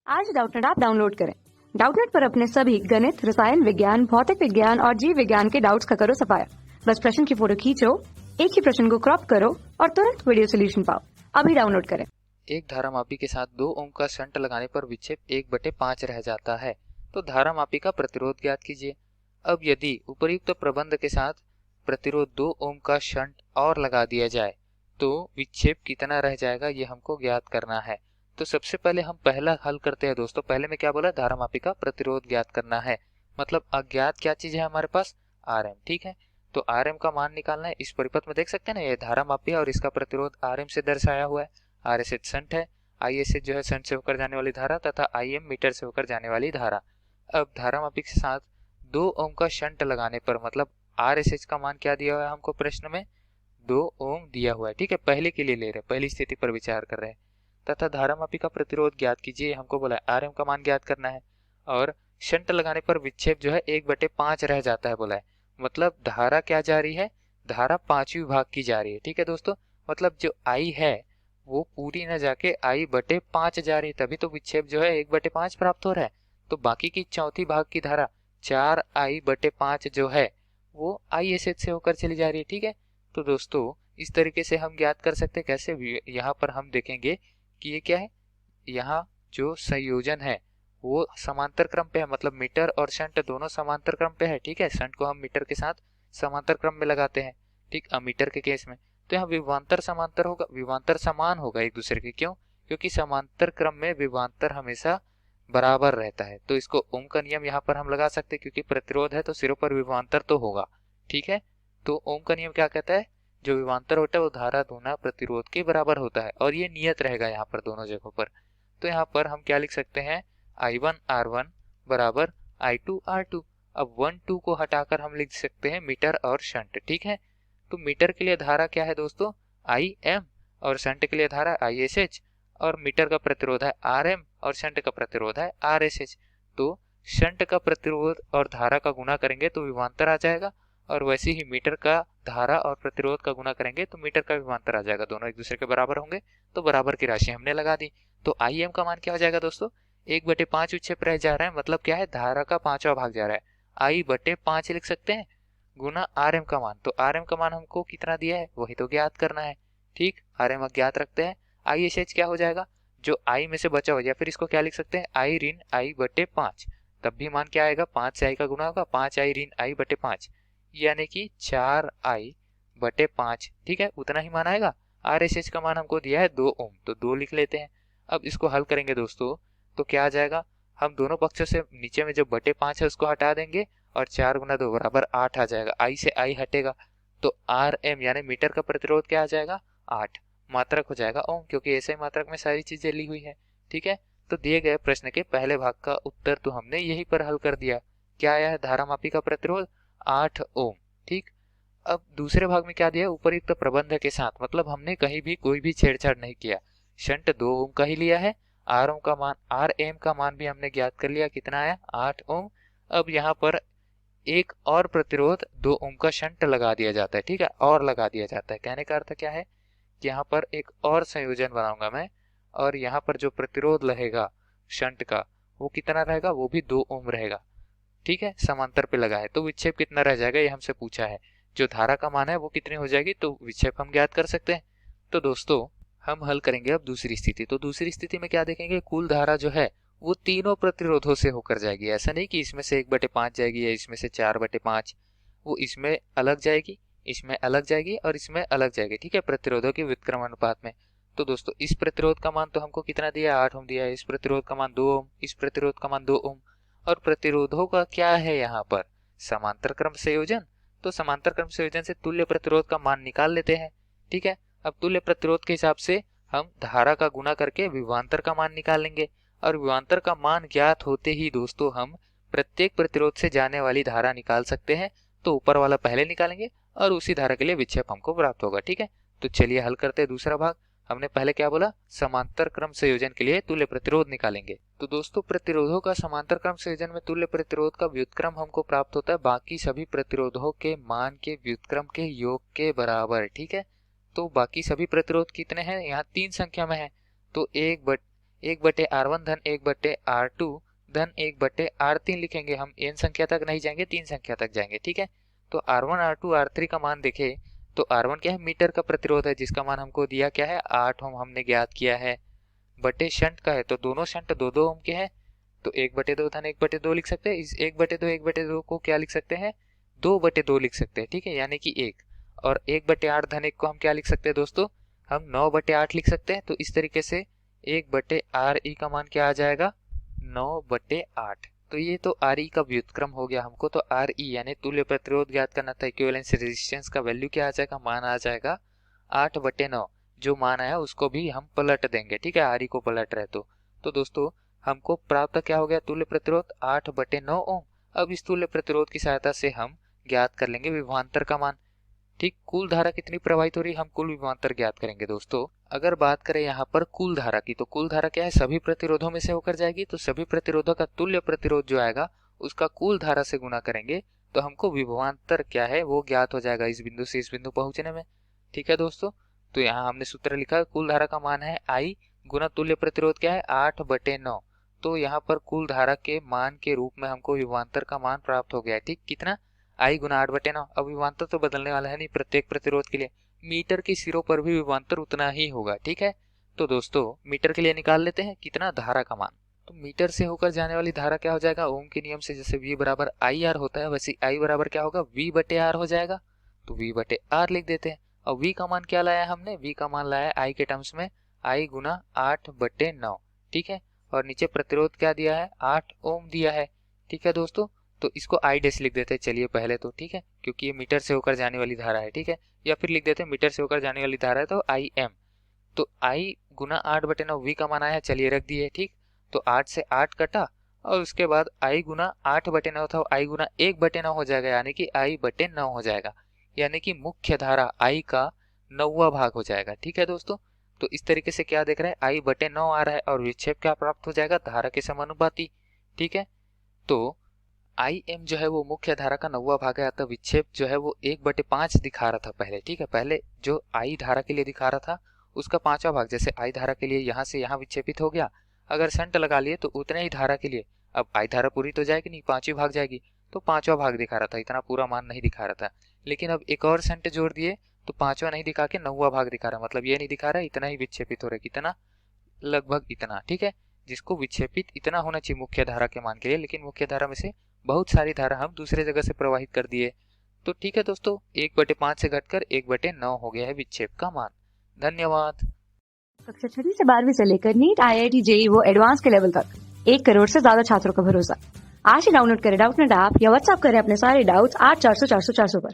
आज Doubtnut app download करें। Doubtnut पर अपने सभी गणित, रसायन विज्ञान, भौतिक विज्ञान और जीव विज्ञान के डाउट्स का करो सफाया। बस प्रश्न की फोटो खींचो, एक ही प्रश्न को क्रॉप करो और तुरंत वीडियो सोल्यूशन पाओ। अभी डाउनलोड करें। एक धारामापी के साथ 2 ओम का शंट लगाने पर विक्षेप 1/5 रह जाता है, तो धारामापी का प्रतिरोध ज्ञात कीजिए। अब यदि उपर्युक्त प्रबंध के साथ प्रतिरोध 2 ओम का शंट और लगा दिया जाए तो विक्षेप कितना रह जाएगा, ये हमको ज्ञात करना है। तो सबसे पहले हम पहला हल करते हैं दोस्तों। पहले में क्या बोला, धारामापी का प्रतिरोध ज्ञात करना है, मतलब अज्ञात क्या चीज है हमारे पास, आर एम। ठीक है, तो आर एम का मान निकालना है। इस परिपथ में देख सकते हैं ना, ये धारामापी है और इसका प्रतिरोध आर एम से दर्शाया हुआ है। आर एस एच शंट है, आई एस एच जो है शंट से होकर जाने वाली धारा, तथा आई एम मीटर से होकर जाने वाली धारा। अब धारामापी के साथ 2 ओम का शंट लगाने पर मतलब आर एस एच का मान क्या दिया हुआ है हमको प्रश्न में, 2 ओम दिया हुआ है। ठीक है, पहले के लिए ले रहे हैं, पहली स्थिति पर विचार कर रहे हैं। तथा धारामापी का प्रतिरोध ज्ञात कीजिए, हमको बोला है आर एम का मान ज्ञात करना है। और शंट लगाने पर विक्षेप जो है 1/5 रह जाता है बोला है, मतलब धारा क्या जा रही है, धारा 5वीं भाग की जा रही है। ठीक है दोस्तों, मतलब जो आई है वो पूरी न जाके I/5 जा रही है, तभी तो विक्षेप जो है 1/5 प्राप्त हो रहा है। तो बाकी की चौथी भाग की धारा 4I/5 जो है वो ISH से होकर चली जा रही है। ठीक है, तो दोस्तों इस तरीके से हम ज्ञात कर सकते हैं। कैसे, यहाँ पर हम देखेंगे कि ये क्या है, यहाँ जो संयोजन है वो समांतर क्रम पे है, मतलब मीटर और शंट दोनों समांतर क्रम पे है। ठीक है, शंट को हम मीटर के साथ समांतर क्रम में लगाते हैं। ठीक, अमीटर के केस में तो यहाँ विभवांतर समांतर होगा, विभवांतर समान होगा एक दूसरे के। क्यों? क्योंकि समांतर क्रम में विभवांतर हमेशा बराबर रहता है। तो इसको ओम का नियम यहाँ पर हम लगा सकते हैं, क्योंकि प्रतिरोध है तो सिरों पर विभवांतर तो होगा। ठीक है, तो ओम का नियम क्या कहता है, जो विभवांतर होता है वो धारा गुना प्रतिरोध के बराबर होता है, और ये नियत रहेगा यहाँ पर दोनों जगहों पर। तो यहाँ पर हम क्या लिख सकते हैं, I1 R1 बराबर I2 R2। अब 1 2 को हटाकर हम लिख सकते हैं मीटर और शंट। ठीक है, तो मीटर के लिए धारा क्या है दोस्तों, IM, और शंट के लिए धारा ISH, और मीटर का प्रतिरोध है RM और शंट का प्रतिरोध है RSH। तो शंट का प्रतिरोध और धारा का गुणा करेंगे तो विभवांतर आ जाएगा, और वैसे ही मीटर का धारा और प्रतिरोध का गुणा करेंगे तो मीटर का विभवांतर आ जाएगा। दोनों एक दूसरे के बराबर होंगे, तो बराबर की राशि हमने लगा दी। तो IM का मान क्या हो जाएगा दोस्तों, 1/5 विक्षेप रह जा रहा है, मतलब क्या है, धारा का 5वां भाग जा रहा है, I/5 लिख सकते हैं, गुना आर एम का मान। तो आर एम का मान हमको कितना दिया है वही तो ज्ञात करना है। ठीक, आर एम ज्ञात रखते हैं। आई एस एच क्या हो जाएगा, जो आई में से बचा हो, या फिर इसको क्या लिख सकते हैं, आई ऋण I/5। तब भी मान क्या आएगा, 5 से आई का गुना होगा, 5 आई ऋण I/5, यानी कि 4I/5। ठीक है, उतना ही मान आएगा। आर एस एच का मान हमको दिया है 2 ओम, तो 2 लिख लेते हैं। अब इसको हल करेंगे दोस्तों, तो क्या आ जाएगा, हम दोनों पक्षों से नीचे में जो /5 है उसको हटा देंगे, और 4 गुना 2 बराबर 8 आ जाएगा। आई से आई हटेगा, तो आर एम यानी मीटर का प्रतिरोध क्या आ जाएगा, 8। मात्रक हो जाएगा ओम, क्योंकि ऐसे मात्रक में सारी चीजें ली हुई है। ठीक है, तो दिए गए प्रश्न के पहले भाग का उत्तर तो हमने यही पर हल कर दिया। क्या आया है, धारामापी का प्रतिरोध 8 ओम। ठीक, अब दूसरे भाग में क्या दिया, उपयुक्त प्रबंध के साथ, मतलब हमने कहीं भी कोई भी छेड़छाड़ नहीं किया। शंट 2 ओम का ही लिया है, आर ओम का मान, आर एम का मान भी हमने ज्ञात कर लिया, कितना आया, 8 ओम। अब यहाँ पर एक और प्रतिरोध 2 ओम का शंट लगा दिया जाता है। ठीक है, और लगा दिया जाता है, कहने का अर्थ क्या है कि यहाँ पर एक और संयोजन बनाऊंगा मैं, और यहाँ पर जो प्रतिरोध रहेगा शंट का वो कितना रहेगा, वो भी 2 ओम रहेगा। ठीक है, समांतर पे लगा है, तो विक्षेप कितना रह जाएगा ये हमसे पूछा है। जो धारा का मान है वो कितनी हो जाएगी, तो विक्षेप हम ज्ञात कर सकते हैं। तो दोस्तों हम हल करेंगे अब दूसरी स्थिति। तो दूसरी स्थिति में क्या देखेंगे, कुल धारा जो है वो तीनों प्रतिरोधों से होकर जाएगी। ऐसा नहीं कि इसमें से 1/5 जाएगी या इसमें से 4/5, वो इसमें अलग जाएगी, इसमें अलग जाएगी और इसमें अलग जाएगी। ठीक है, प्रतिरोधों के व्युत्क्रम अनुपात में। तो दोस्तों इस प्रतिरोध का मान तो हमको कितना दिया, 8 ओम दिया है, इस प्रतिरोध का मान 2 ओम, इस प्रतिरोध का मान 2 ओम, और प्रतिरोधों का क्या है यहाँ पर, समांतर क्रम संयोजन। तो समांतर क्रम संयोजन से तुल्य प्रतिरोध का मान निकाल लेते हैं। ठीक है, अब तुल्य प्रतिरोध के हिसाब से हम धारा का गुणा करके विभवांतर का मान निकाल लेंगे, और विभवांतर का मान ज्ञात होते ही दोस्तों हम प्रत्येक प्रतिरोध से जाने वाली धारा निकाल सकते हैं। तो ऊपर वाला पहले निकालेंगे और उसी धारा के लिए विक्षेप हमको प्राप्त होगा। ठीक है, तो चलिए हल करते हैं दूसरा भाग। हमने पहले क्या बोला, समांतर क्रम संयोजन के लिए तुल्य प्रतिरोध निकालेंगे। तो दोस्तों प्रतिरोधों का समांतर क्रम संयोजन में तुल्य प्रतिरोध का व्युत्क्रम हमको प्राप्त होता है बाकी सभी प्रतिरोधों के मान के व्युत्क्रम के योग के बराबर। ठीक है, तो बाकी सभी प्रतिरोध कितने हैं, यहाँ 3 संख्या में है, तो 1/R1 धन 1/R2 धन 1/R3 लिखेंगे। हम n संख्या तक नहीं जाएंगे, 3 संख्या तक जाएंगे, ठीक है। तो R1, R2, R3 का मान देखें तो R1 क्या है, मीटर का प्रतिरोध है, जिसका मान हमको दिया क्या है, 8 ओम हमने ज्ञात किया है। बटे शंट का है तो दोनों शंट 2-2 ओम के हैं, तो 1/2 धन 1/2 लिख सकते हैं। इस 1/2 को क्या लिख सकते हैं, 2/2 लिख सकते हैं, ठीक है, यानी कि 1। और 1/8 धन 1 को हम क्या लिख सकते हैं दोस्तों, हम 9/8 लिख सकते हैं। तो इस तरीके से 1/RE का मान क्या आ जाएगा, 9/8। तो ये तो RE का व्युत्क्रम हो गया हमको। तो RE यानी तुल्य प्रतिरोध ज्ञात करना था, इक्विवेलेंस रेजिस्टेंस का वैल्यू क्या आ जाएगा, मान आ जाएगा 8/9। जो मान आया उसको भी हम पलट देंगे, ठीक है, RE को पलट रहे तो दोस्तों हमको प्राप्त क्या हो गया, तुल्य प्रतिरोध 8/9 ओम। अब इस तुल्य प्रतिरोध की सहायता से हम ज्ञात कर लेंगे विभवांतर का मान, ठीक। कुल धारा कितनी प्रवाहित हो रही है, हम कुल विभवांतर ज्ञात करेंगे दोस्तों। अगर बात करें यहाँ पर कुल धारा की, तो कुल धारा क्या है, सभी प्रतिरोधों में से होकर जाएगी। तो सभी प्रतिरोधों का तुल्य प्रतिरोध जो आएगा उसका कुल धारा से गुणा करेंगे तो हमको विभवांतर क्या है वो ज्ञात हो जाएगा इस बिंदु से इस बिंदु पहुंचने में, ठीक है दोस्तों। तो यहाँ हमने सूत्र लिखा है, कुल धारा का मान है I गुना तुल्य प्रतिरोध क्या है, 8/9। तो यहाँ पर कुल धारा के मान के रूप में हमको विभवांतर का मान प्राप्त हो गया है, ठीक। कितना, I गुना 8/9। अब विभवांतर तो बदलने वाला है नहीं प्रत्येक प्रतिरोध के लिए, मीटर के सिरों पर भी विभवांतर उतना ही होगा, ठीक है। तो दोस्तों मीटर के लिए निकाल लेते हैं कितना, धारा का मान। तो मीटर से होकर जाने वाली धारा क्या हो जाएगा, ओम के नियम से जैसे V बराबर IR होता है वैसे I बराबर क्या होगा, V/R हो जाएगा। तो V/R लिख देते हैं। और V का मान क्या लाया हमने, V का मान लाया I के टर्म्स में I गुना 8/9, ठीक है। और नीचे प्रतिरोध क्या दिया है, 8 ओम दिया है, ठीक है दोस्तों। तो इसको I डैश लिख देते हैं चलिए पहले तो, ठीक है, क्योंकि ये मीटर से होकर जाने वाली धारा है, ठीक है। या फिर लिख देते हैं मीटर से होकर जाने वाली धारा है तो IM। तो I गुना 8/9 V का मान आया, चलिए रख दिए, ठीक। तो 8 से 8 कटा और उसके बाद I गुना 8/9 था, I गुना 1/9 हो जाएगा, यानी कि I/9 हो जाएगा, यानी कि मुख्य धारा I का 9वां भाग हो जाएगा, ठीक है दोस्तों। तो इस तरीके से क्या देख रहे हैं, I/9 आ रहा है और विक्षेप क्या प्राप्त हो जाएगा, धारा के समानुपाती, ठीक है। तो IM जो है वो मुख्य धारा का 9वां भाग है, अतः विक्षेप जो है वो 1/5 दिखा रहा था पहले, ठीक है। पहले जो I धारा के लिए दिखा रहा था उसका 5वां भाग, जैसे I धारा के लिए यहाँ से यहाँ विक्षेपित हो गया, अगर शंट लगा लिए तो उतने ही धारा के लिए, अब I धारा पूरी तो जाएगी नहीं, 5वीं भाग जाएगी, तो 5वां भाग दिखा रहा था, इतना पूरा मान नहीं दिखा रहा था। लेकिन अब एक और शंट जोड़ दिए तो 5वां नहीं दिखा के 9वां भाग दिखा रहा है, मतलब ये नहीं दिखा रहा है इतना ही विक्षेपित हो रहा है, कितना, लगभग इतना, ठीक है। जिसको विक्षेपित इतना होना चाहिए मुख्य धारा के मान के लिए, लेकिन मुख्य धारा में से बहुत सारी धारा हम दूसरे जगह से प्रवाहित कर दिए। तो ठीक है दोस्तों, 1/5 से घटकर 1/9 हो गया है विक्षेप का मान। धन्यवाद। कक्षा 6 से 12वीं से लेकर नीट, IIT, JEE वो एडवांस के लेवल तक 1 करोड़ से ज्यादा छात्रों का भरोसा। आज ही डाउनलोड करें डाउटनेट ऐप या व्हाट्सएप करें अपने सारे डाउट्स 8400 400 400 पर।